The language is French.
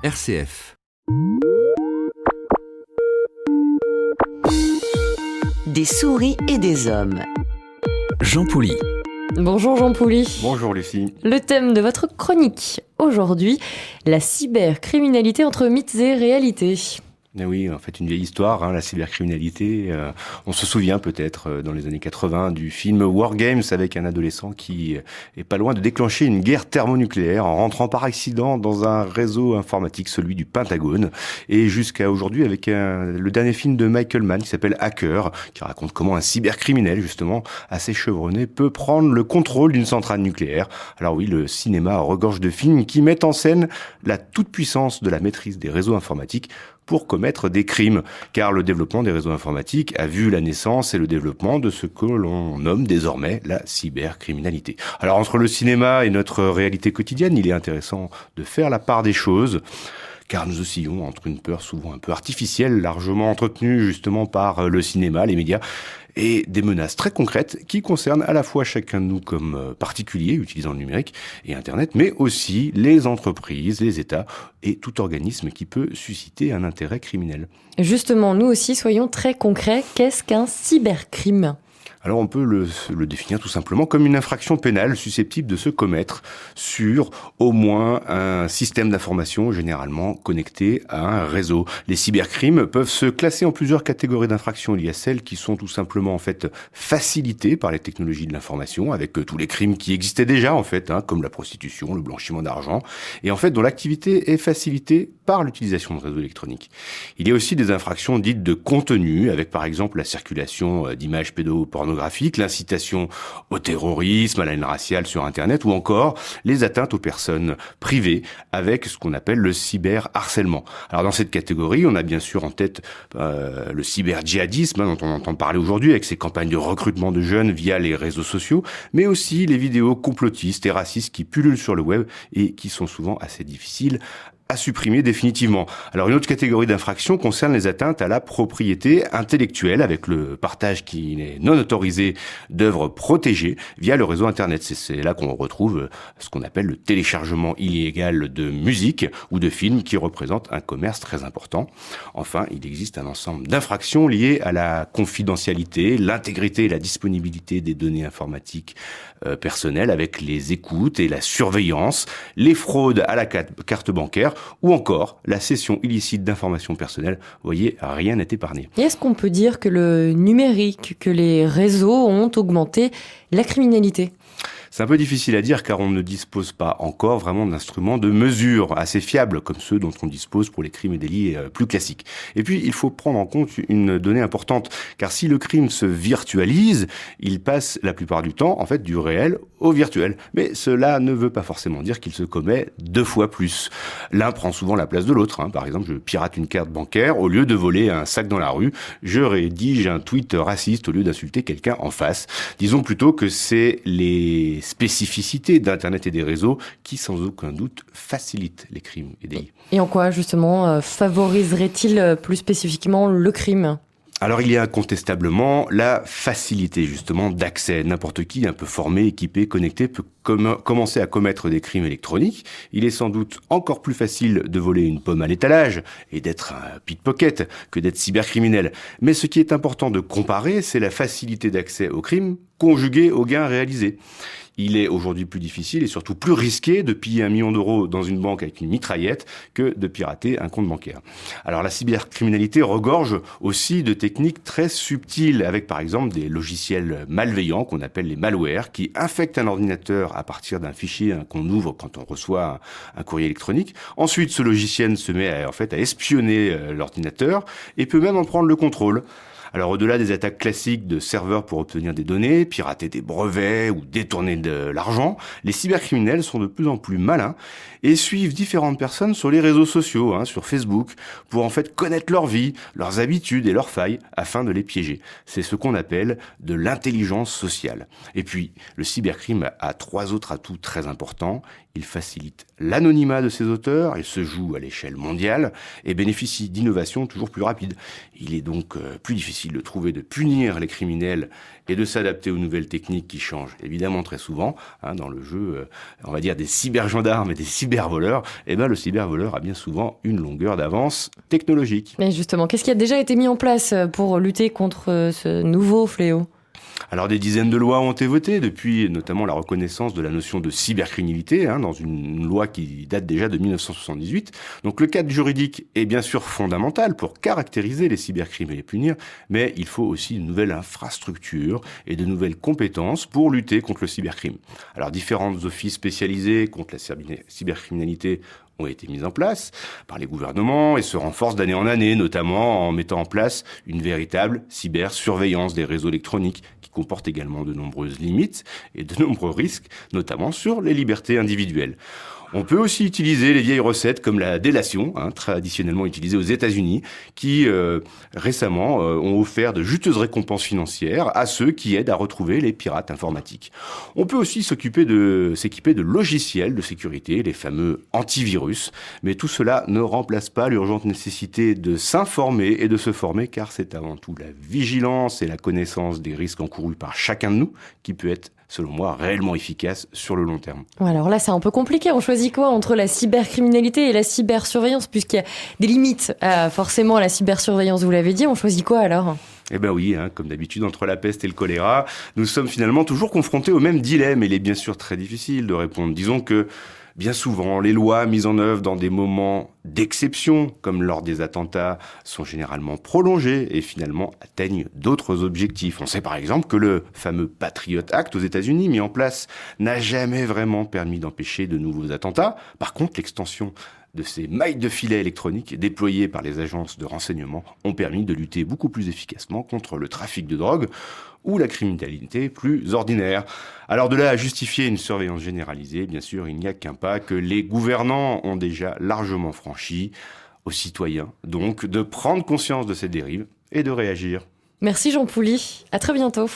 RCF. Des souris et des hommes. Jean Pouly. Bonjour Jean Pouly. Bonjour Lucie. Le thème de votre chronique aujourd'hui, la cybercriminalité entre mythes et réalités. Eh oui, en fait, une vieille histoire, la cybercriminalité. On se souvient peut-être, dans les années 80, du film War Games avec un adolescent qui est pas loin de déclencher une guerre thermonucléaire en rentrant par accident dans un réseau informatique, celui du Pentagone. Et jusqu'à aujourd'hui, avec le dernier film de Michael Mann qui s'appelle Hacker, qui raconte comment un cybercriminel, justement, assez chevronné, peut prendre le contrôle d'une centrale nucléaire. Alors oui, le cinéma regorge de films qui mettent en scène la toute-puissance de la maîtrise des réseaux informatiques pour commettre des crimes, car le développement des réseaux informatiques a vu la naissance et le développement de ce que l'on nomme désormais la cybercriminalité. Alors entre le cinéma et notre réalité quotidienne, il est intéressant de faire la part des choses, car nous oscillons entre une peur souvent un peu artificielle, largement entretenue justement par le cinéma, les médias, et des menaces très concrètes qui concernent à la fois chacun de nous comme particuliers utilisant le numérique et Internet, mais aussi les entreprises, les États et tout organisme qui peut susciter un intérêt criminel. Justement, nous aussi, soyons très concrets. Qu'est-ce qu'un cybercrime ? Alors on peut le définir tout simplement comme une infraction pénale susceptible de se commettre sur au moins un système d'information généralement connecté à un réseau. Les cybercrimes peuvent se classer en plusieurs catégories d'infractions. Il y a celles qui sont tout simplement en fait facilitées par les technologies de l'information, avec tous les crimes qui existaient déjà en fait, comme la prostitution, le blanchiment d'argent, et en fait dont l'activité est facilitée par l'utilisation de réseaux électroniques. Il y a aussi des infractions dites de contenu, avec par exemple la circulation d'images pédopornographiques, l'incitation au terrorisme, à la haine raciale sur Internet, ou encore les atteintes aux personnes privées avec ce qu'on appelle le cyberharcèlement. Alors dans cette catégorie, on a bien sûr en tête le cyber-djihadisme, dont on entend parler aujourd'hui avec ses campagnes de recrutement de jeunes via les réseaux sociaux, mais aussi les vidéos complotistes et racistes qui pullulent sur le web et qui sont souvent assez difficiles à supprimer définitivement. Alors une autre catégorie d'infractions concerne les atteintes à la propriété intellectuelle avec le partage qui est non autorisé d'œuvres protégées via le réseau Internet. C'est là qu'on retrouve ce qu'on appelle le téléchargement illégal de musique ou de films qui représente un commerce très important. Enfin, il existe un ensemble d'infractions liées à la confidentialité, l'intégrité et la disponibilité des données informatiques personnelles avec les écoutes et la surveillance, les fraudes à la carte bancaire ou encore la cession illicite d'informations personnelles. Vous voyez, rien n'est épargné. Et est-ce qu'on peut dire que le numérique, que les réseaux ont augmenté la criminalité ? C'est un peu difficile à dire car on ne dispose pas encore vraiment d'instruments de mesure assez fiables comme ceux dont on dispose pour les crimes et délits plus classiques. Et puis, il faut prendre en compte une donnée importante car si le crime se virtualise, il passe la plupart du temps en fait du réel au virtuel. Mais cela ne veut pas forcément dire qu'il se commet 2 fois plus. L'un prend souvent la place de l'autre. Par exemple, je pirate une carte bancaire au lieu de voler un sac dans la rue. Je rédige un tweet raciste au lieu d'insulter quelqu'un en face. Disons plutôt que c'est les spécificités d'Internet et des réseaux qui, sans aucun doute, facilitent les crimes et délits. Et en quoi, justement, favoriserait-il plus spécifiquement le crime ? Alors il y a incontestablement la facilité justement d'accès. N'importe qui, un peu formé, équipé, connecté, peut commencer à commettre des crimes électroniques. Il est sans doute encore plus facile de voler une pomme à l'étalage et d'être un pickpocket que d'être cybercriminel. Mais ce qui est important de comparer, c'est la facilité d'accès au crime conjuguée aux gains réalisés. Il est aujourd'hui plus difficile et surtout plus risqué de piller 1 million d'euros dans une banque avec une mitraillette que de pirater un compte bancaire. Alors la cybercriminalité regorge aussi de techniques très subtiles avec par exemple des logiciels malveillants qu'on appelle les malwares qui infectent un ordinateur à partir d'un fichier qu'on ouvre quand on reçoit un courrier électronique. Ensuite, ce logiciel se met à espionner l'ordinateur et peut même en prendre le contrôle. Alors au-delà des attaques classiques de serveurs pour obtenir des données, pirater des brevets ou détourner de l'argent, les cybercriminels sont de plus en plus malins et suivent différentes personnes sur les réseaux sociaux, sur Facebook, pour en fait connaître leur vie, leurs habitudes et leurs failles afin de les piéger. C'est ce qu'on appelle de l'intelligence sociale. Et puis, le cybercrime a 3 autres atouts très importants. Il facilite l'anonymat de ses auteurs, il se joue à l'échelle mondiale et bénéficie d'innovations toujours plus rapides. Il est donc plus difficile difficile de trouver, de punir les criminels et de s'adapter aux nouvelles techniques qui changent évidemment très souvent. Dans le jeu, on va dire des cybergendarmes et des cybervoleurs, le cybervoleur a bien souvent une longueur d'avance technologique. Mais justement, qu'est-ce qui a déjà été mis en place pour lutter contre ce nouveau fléau ? Alors des dizaines de lois ont été votées depuis notamment la reconnaissance de la notion de cybercriminalité dans une loi qui date déjà de 1978. Donc le cadre juridique est bien sûr fondamental pour caractériser les cybercrimes et les punir, mais il faut aussi une nouvelle infrastructure et de nouvelles compétences pour lutter contre le cybercrime. Alors différents offices spécialisés contre la cybercriminalité ont été mises en place par les gouvernements et se renforcent d'année en année, notamment en mettant en place une véritable cybersurveillance des réseaux électroniques qui comporte également de nombreuses limites et de nombreux risques, notamment sur les libertés individuelles. On peut aussi utiliser les vieilles recettes comme la délation, traditionnellement utilisée aux États-Unis, qui récemment ont offert de juteuses récompenses financières à ceux qui aident à retrouver les pirates informatiques. On peut aussi s'équiper de logiciels de sécurité, les fameux antivirus, mais tout cela ne remplace pas l'urgente nécessité de s'informer et de se former, car c'est avant tout la vigilance et la connaissance des risques encourus par chacun de nous qui peut être, selon moi, réellement efficace sur le long terme. Alors là, c'est un peu compliqué. On choisit quoi entre la cybercriminalité et la cybersurveillance, puisqu'il y a des limites forcément à la cybersurveillance, vous l'avez dit. On choisit quoi alors ? Oui, comme d'habitude, entre la peste et le choléra, nous sommes finalement toujours confrontés au même dilemme. Il est bien sûr très difficile de répondre. Disons que bien souvent, les lois mises en œuvre dans des moments d'exception, comme lors des attentats, sont généralement prolongées et finalement atteignent d'autres objectifs. On sait par exemple que le fameux Patriot Act aux États-Unis, mis en place, n'a jamais vraiment permis d'empêcher de nouveaux attentats. Par contre, l'extension de ces mailles de filet électroniques déployées par les agences de renseignement ont permis de lutter beaucoup plus efficacement contre le trafic de drogue ou la criminalité plus ordinaire. Alors de là à justifier une surveillance généralisée, bien sûr, il n'y a qu'un pas que les gouvernants ont déjà largement franchi, aux citoyens donc de prendre conscience de ces dérives et de réagir. Merci Jean Pouly, à très bientôt.